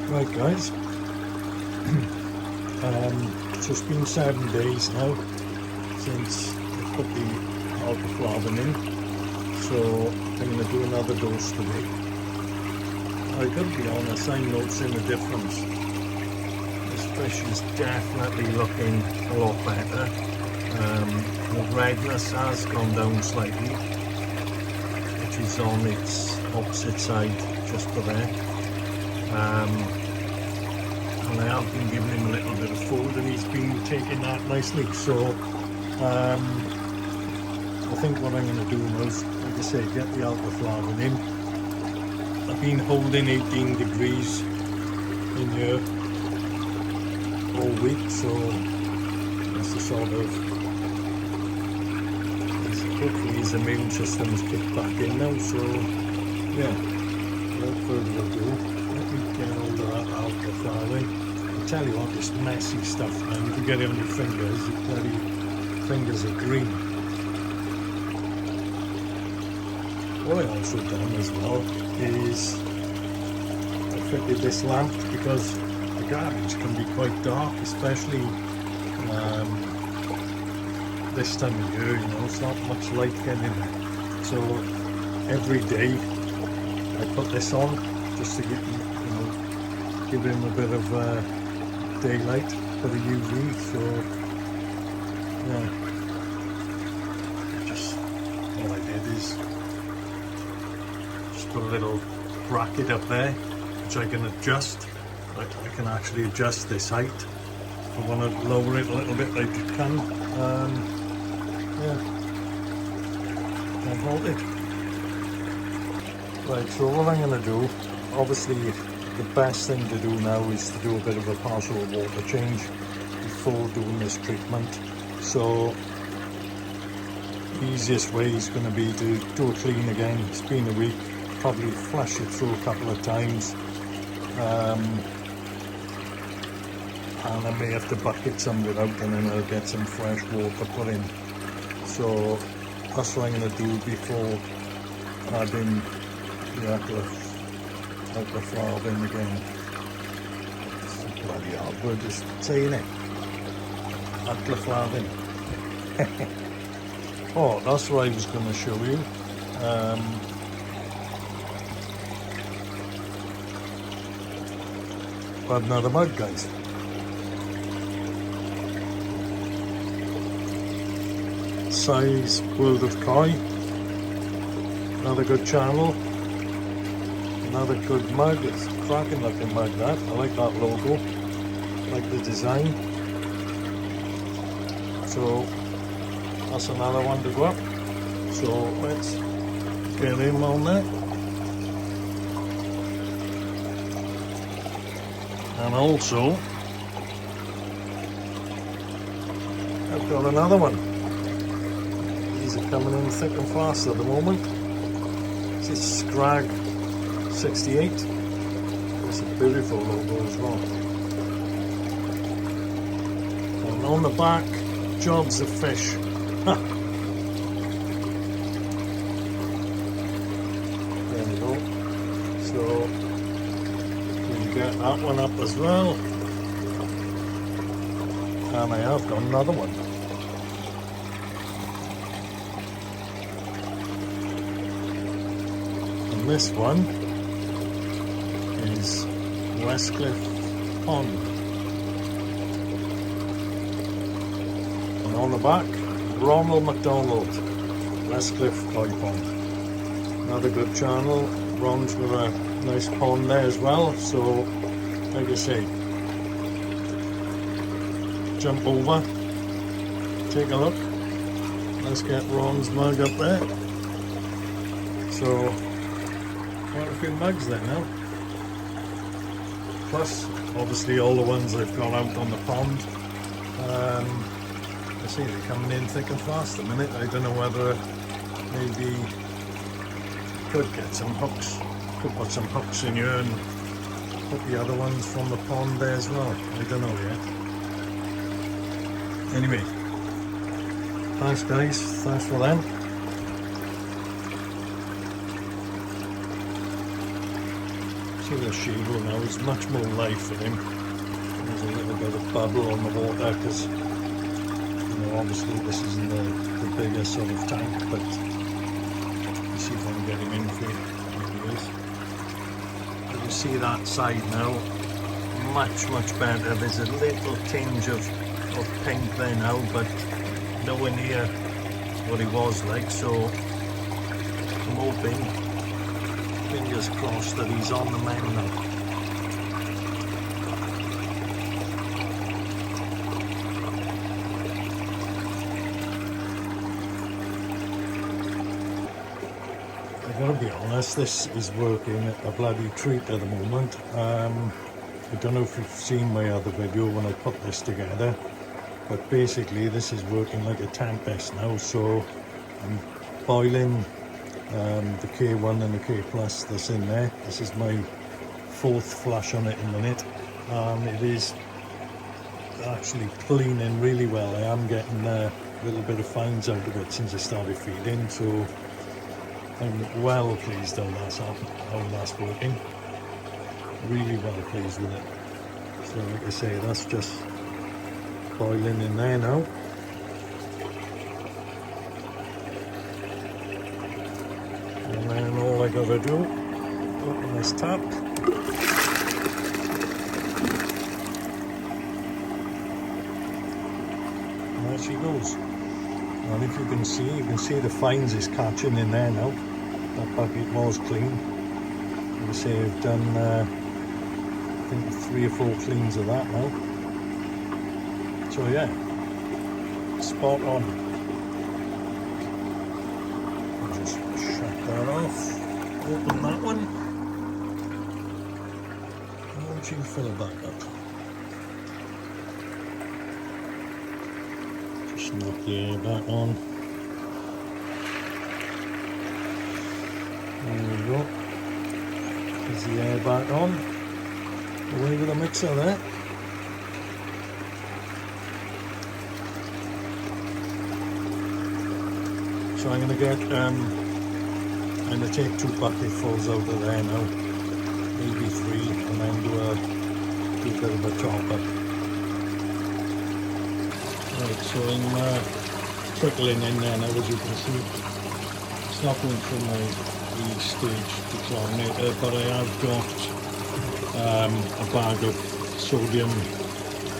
Right guys, it's just been 7 days now since I put the alkaflavin in, so I'm going to do another dose today. I gotta be honest, I'm noticing a difference. This fish is definitely looking a lot better. The redness has gone down slightly, which is on its opposite side just for there. And I have been giving him a little bit of food and he's been taking that nicely, so I think what I'm going to do now is, like I say, get the alkaflavin in. I've been holding 18 degrees in here all week, so that's the sort of, hopefully his immune system is kicked back in now, so yeah, without further ado, let me get hold of that alkaflavin. I tell you what, this messy stuff, man, if you get it on your fingers, your bloody fingers are green. What I also done as well is I fitted this lamp because the garbage can be quite dark, especially this time of year, you know, it's not much light getting in there. So every day I put this on just to get, you know, give him a bit of daylight for the UV. So yeah, just all I did is just put a little bracket up there which I can adjust. I can actually adjust this height. If I want to lower it a little bit, I can. Yeah, can't hold it. Right, so what I'm going to do, obviously the best thing to do now is to do a bit of a partial water change before doing this treatment. So the easiest way is going to be to do a clean again. It's been a week, probably flush it through a couple of times, and I may have to bucket some of it out and then I'll get some fresh water put in. So that's what I'm going to do before adding the aquaflavin again. This is a bloody hard word just saying it. Aquaflavin. Oh, that's what I was going to show you. But another mug, guys. Size World of Koi. Another good channel. Another good mug. It's a cracking looking mug, that. I like that logo. I like the design. So that's another one to go up. So let's get him on there. And also I've got another one. These are coming in thick and fast at the moment. This is Scrag 68. It's a beautiful logo as well. And on the back, jobs of fish. There we go. So we get that one up as well. And I have got another one. And this one is Westcliff Pond. And on the back, Ronald McDonald, Westcliff Koi Pond. Another good channel. Ron's got a nice pond there as well. So, like I say, jump over, take a look. Let's get Ron's mug up there. So, quite a few mugs there now. plus obviously all the ones I've got out on the pond. I see they're coming in thick and fast a minute. I don't know whether maybe could get some hooks, could put some hooks in here and put the other ones from the pond there as well. I don't know yet. Anyway, thanks guys, thanks for them. See the Shiro now, there's much more life in him. There's a little bit of bubble on the water because, you know, obviously this isn't the bigger sort of tank, but let's see if I can get him in for you. There he is. You can see that side now, much better. There's a little tinge of pink there now, but nowhere near what he was like, so I'm hoping, fingers crossed, that he's on the mend now. I gotta be honest, this is working a bloody treat at the moment. I don't know if you've seen my other video when I put this together, but basically this is working like a tempest now. So I'm boiling the K1 and the K plus that's in there. This is my 4th flush on it in a minute. It is actually cleaning really well. I am getting a little bit of fines out of it since I started feeding, so I'm well pleased how that's working. Really well pleased with it. So like I say, that's just boiling in there now. And then all I gotta do, open this tap. And there she goes. And if you can see the fines is catching in there now. That bucket was clean. Like I say, I've done I think 3 or 4 cleans of that now. So yeah, spot on. I'll just shut that off. Open that one. And once you fill it back up, just knock the air back on. There we go. There's the air back on. Away with the mixer there. So I'm going to get, I'm going to take 2 bucketfuls out of there now, maybe 3, and then do a bit of a top up. Right, so I'm trickling in there now, as you can see. It's not going through my stage declinator, but I have got a bag of sodium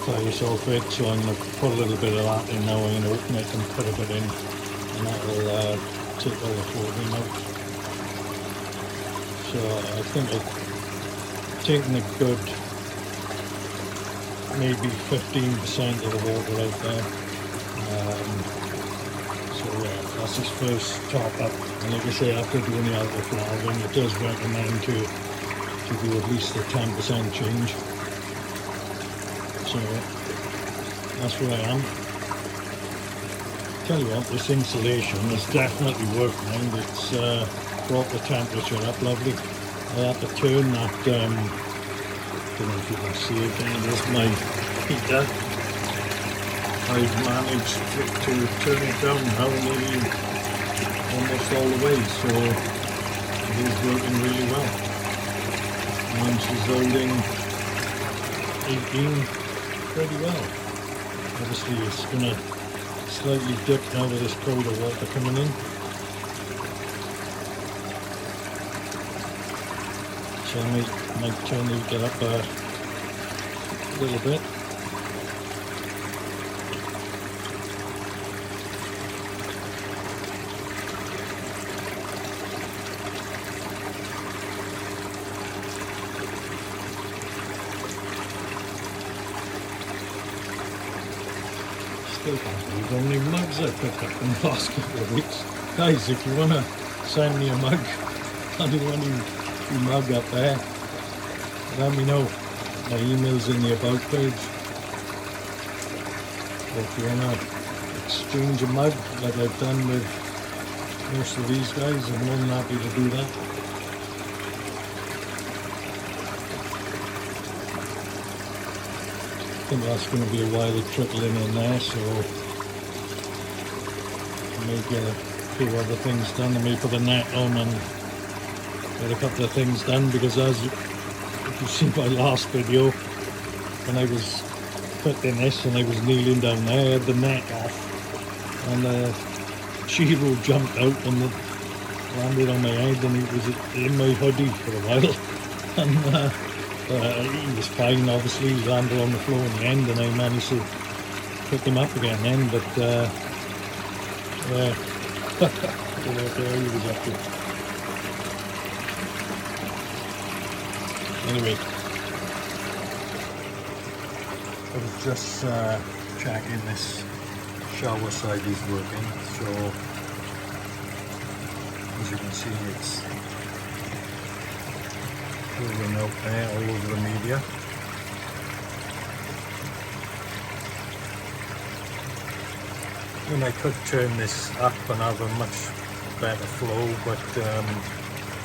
thiosulfate, so I'm going to put a little bit of that in now. I'm going to open it and put a bit in, and that will take all the chlorine out. So I think I've taken a good maybe 15% of the water out there. So yeah, that's his first top up, and like I say, after doing the alpha-flavouring, it does recommend to do at least a 10% change. So that's where I am. Tell you what, this insulation has definitely worked now. It's brought the temperature up lovely. I had to turn that, don't know if you can see it there, there's my heater. I've managed to turn it down now nearly almost all the way, so it is working really well. And she's holding 18 pretty well. Obviously it's going to slightly dip now with this colder water coming in. So I might turn the heater up a little bit. Still can't believe how many mugs I picked up in the last couple of weeks. Guys, if you want to send me a mug, anyone who mug up there, let me know. my emails in the about page. If you want to exchange a mug like I've done with most of these guys, I'm more than happy to do that. I think that's going to be a while trickling in there, so I may get a few other things done. I may put a net on and get a couple of things done, because if you see my last video, when I was putting this and I was kneeling down there, I had the net off and Shiro jumped out and landed on my head, and he was in my hoodie for a while. And he was fine, obviously. He landed on the floor in the end, and I managed to pick him up again then, but yeah. I don't know what he was up to. Anyway, I was just checking this shower side is working, so as you can see, it's pooling out there all over the media. I mean, I could turn this up and have a much better flow, but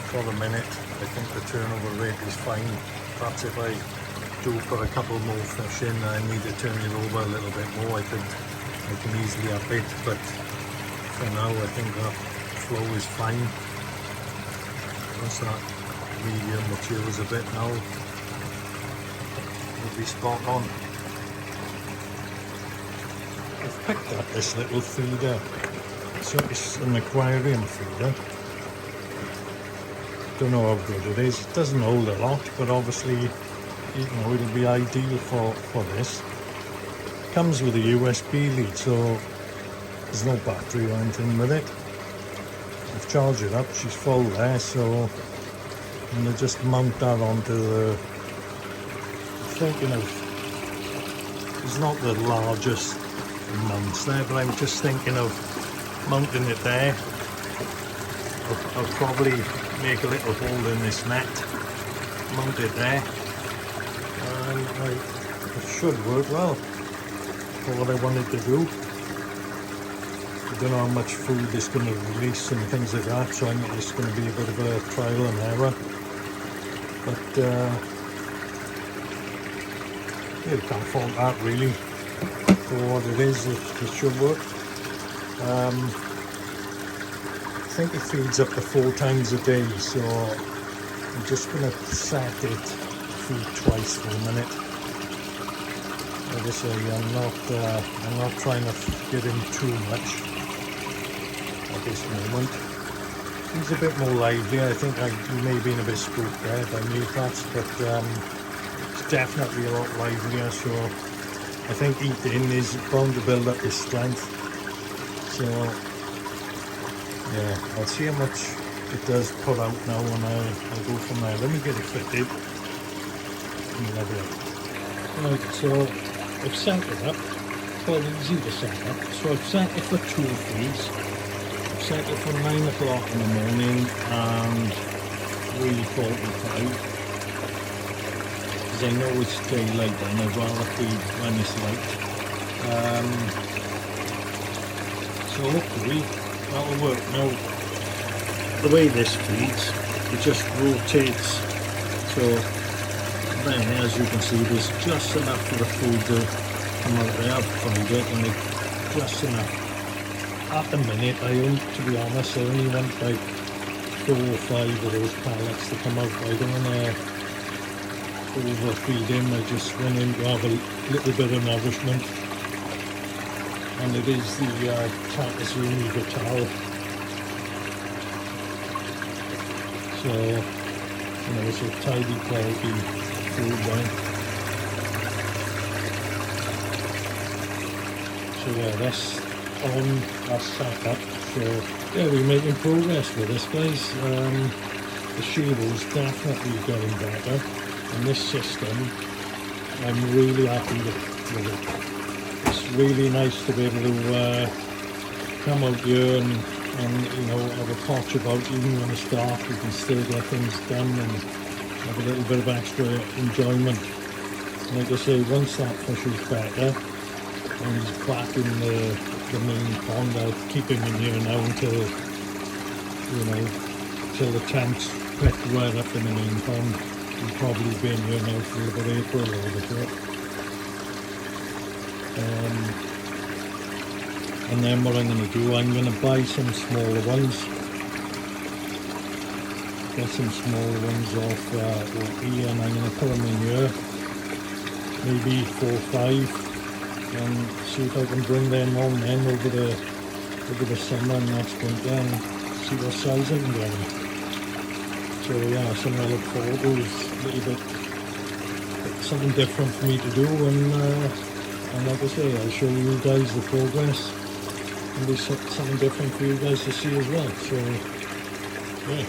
for the minute I think the turnover rate is fine. Perhaps if I do put a couple more fish in, I need to turn it over a little bit more, I can easily up it, but for now I think that flow is fine. Once that medium matures a bit now, it'll be spot on. I've picked up this little feeder, so it's an aquarium feeder. Don't know how good it is. It doesn't hold a lot, but obviously, you know, it'll be ideal for this. It comes with a USB lead, so there's no battery or anything with it. I've charged it up, she's full there, so I'm going to just mount that onto the, thinking of, it's not the largest mounts there, but I'm just thinking of mounting it there. I'll probably make a little hole in this net, mount it there, and it should work well for what I wanted to do. I don't know how much food it's going to release and things like that, so I think it's going to be a bit of a trial and error. But you can't fault that really. For what it is, it should work. I think it feeds up to 4 times a day, so I'm just going to set it feed twice for a minute. Like I say, I'm not trying to give him too much at this moment. He's a bit more lively. I think he may have been a bit spooked there by me perhaps, but it's definitely a lot livelier, so I think eating is bound to build up his strength. So yeah, I'll see how much it does put out now, and I'll go from there. Let me get it fitted. Right, so I've set it up. It's quite easy to set up. So I've set it for 2 feeds. I've set it for 9 o'clock in the morning and 3:45. I know it's daylight and I'd rather feed when it's light. So hopefully that'll work. Now, the way this feeds, it just rotates. So then, as you can see, there's just enough for the food to come out there. I've tried it and it's just enough. At the minute, to be honest, I only want like 4 or 5 of those pellets to come out. I don't want to overfeed him. I just want him to have a little bit of nourishment, and it is the Utsuri Vital. So, you know, it's a tidy quality food then. So yeah, that's on, that's set up. So yeah, we're making progress with this, guys. The Shiro's definitely getting better. And this system, I'm really happy with it. It's really nice to be able to come out here and you know, have a potch about. Even when it's dark, we can still get things done and have a little bit of extra enjoyment. Like I say, once that fish is better and he's back in the main pond, I'll keep him in here now until, you know, till the temp's picked right up in the main pond. He'll probably be in here now for about April or whatever. And then what I'm going to do, I'm going to buy some smaller ones. Get some smaller ones off OP, and I'm going to put them in here. Maybe 4 or 5, and see if I can bring them on then over the summer and next winter and see what size I can get them. So yeah, something I look forward to is a little bit something different for me to do, and like I say, I'll show you guys the progress, and there's something different for you guys to see as well. So yeah,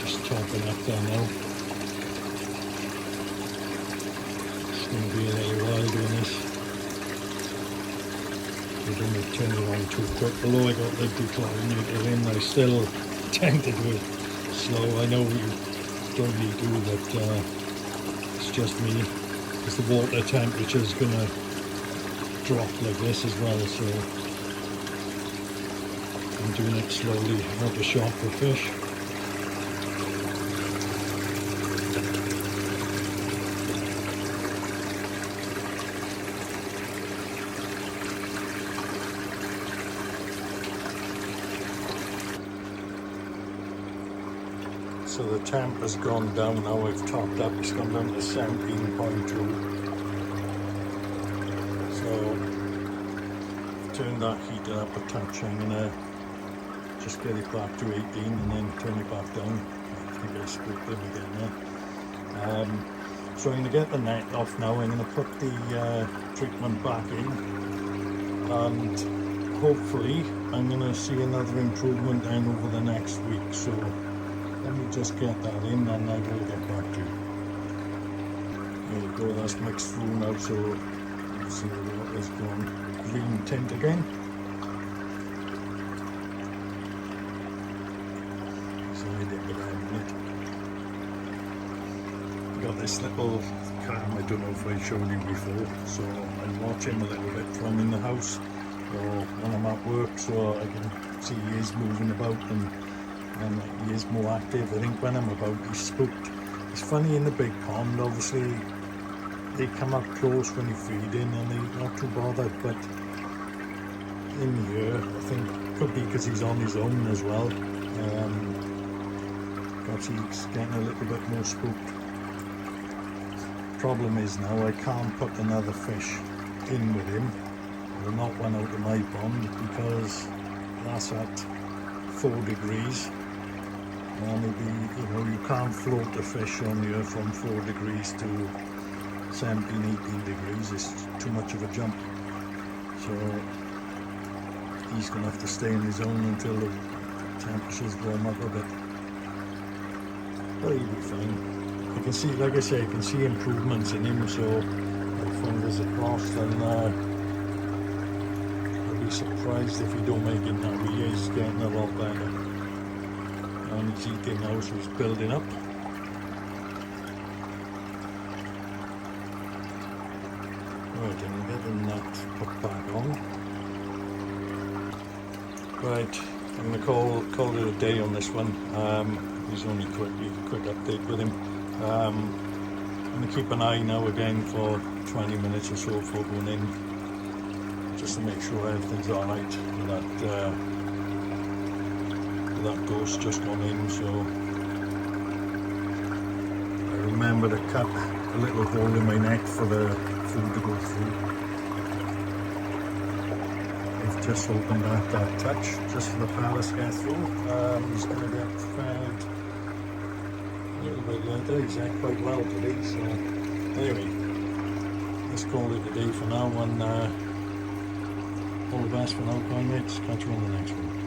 just topping up there now. Going to be a little while doing this. I don't want to turn it on too quick. Although I got the dechlorinator in, I still tend to do it slow. I know you don't need to, but it's just me. Because the water temperature is going to drop like this as well, so I'm doing it slowly, not to shock the fish. So the temp has gone down now, I've topped up, it's gone down to 17.2. So I've turned that heater up a touch. I'm going to just get it back to 18 and then turn it back down. I think I spooked it again there. So I'm going to get the net off now, I'm going to put the treatment back in, and hopefully I'm going to see another improvement then over the next week. So let me just get that in and I will get back to you. There you go, that's mixed through now, so you see the water's gone green tint again. So I did it out of it. Got this little cam, I don't know if I showed you before, so I watch him a little bit from in the house or when I'm at work, so I can see he is moving about and he is more active. I think when I'm about, he's spooked. It's funny, in the big pond, obviously, they come up close when you're feeding and they're not too bothered, but in here, I think, could be because he's on his own as well. Perhaps he's getting a little bit more spooked. Problem is now, I can't put another fish in with him, or not one out of my pond, because that's at 4 degrees. And maybe, you know, you can't float a fish on here from 4 degrees to 17, 18 degrees. It's too much of a jump. So he's going to have to stay in his own until the temperatures warm up a bit. But he'll be fine. I can see, like I say, I can see improvements in him, so my fingers are crossed, and I'll be surprised if he don't make it now. He is getting a lot better. And he's eating now, so he's building up. Right, I'm getting that put back on. Right, I'm going to call it a day on this one. He's only quick update with him. I'm going to keep an eye now again for 20 minutes or so before going in, just to make sure everything's alright with that dose just gone in. So I remember to cut a little hole in my neck for the food to go through. I've just opened that touch just for the palace get through. He's going to get fed a little bit later. He's ate quite well today, so anyway, let's call it a day for now, and all the best for now, mates. Catch you on the next one.